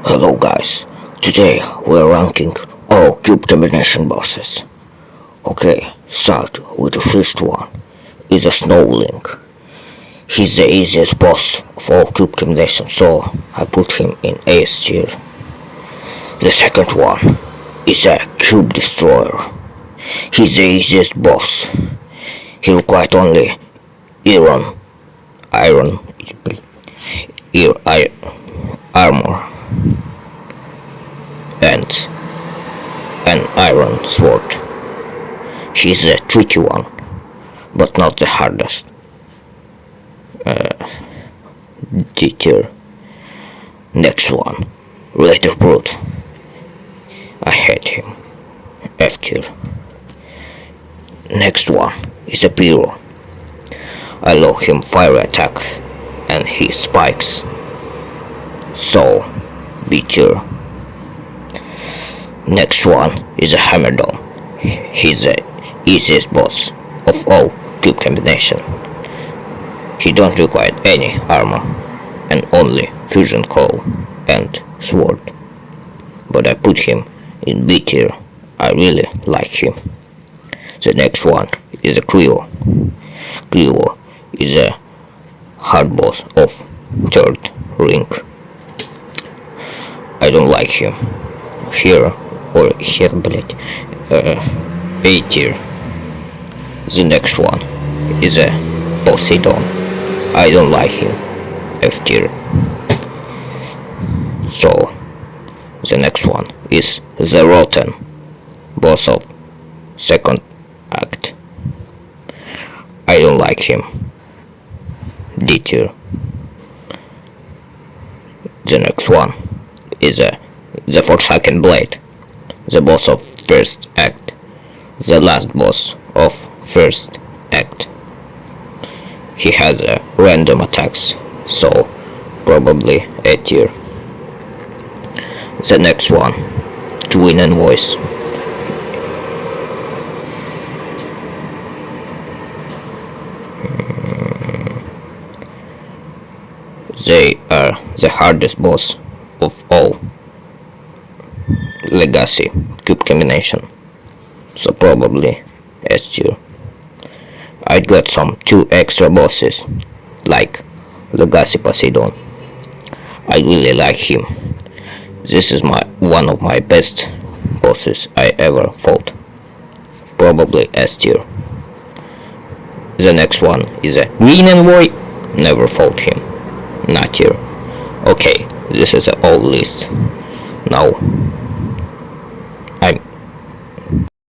Hello guys, today we're ranking all cube combination bosses. Okay, start with the first one, is a Snowlink. He's the easiest boss of all cube combinations, so I put him in S tier. The second one is a Cube Destroyer. He's the easiest boss. He required only iron, iron, armor, and an iron sword. He's a tricky one, but not the hardest. D tier. Next one, Relator Brute. I hate him. F tier. Next one is a Pyro. I love him fire attacks and his spikes. So, B tier. Next one is a Hammerdome. He's the easiest boss of all cube combination. He don't require any armor and only fusion coil and sword. But I put him in B tier. I really like him. The next one is a Creo. Creo is a hard boss of third ring. I don't like him here or here, blade. A tier. The next one is a Poseidon. I don't like him. F tier. So the next one is the Rotten, boss of second act. I don't like him. D tier. The next one is the Forsaken Blade, the boss of first act, the last boss of first act. He has random attacks, so probably A tier. The next one, Twin and Voice. They are the hardest boss of all Legacy cube combination, so probably S tier. I got some 2 extra bosses, like Legacy Poseidon. I really like him. This is one of my best bosses I ever fought. Probably S tier. The next one is a Green Envoy. Never fought him. Not tier. Okay, this is an old list. Now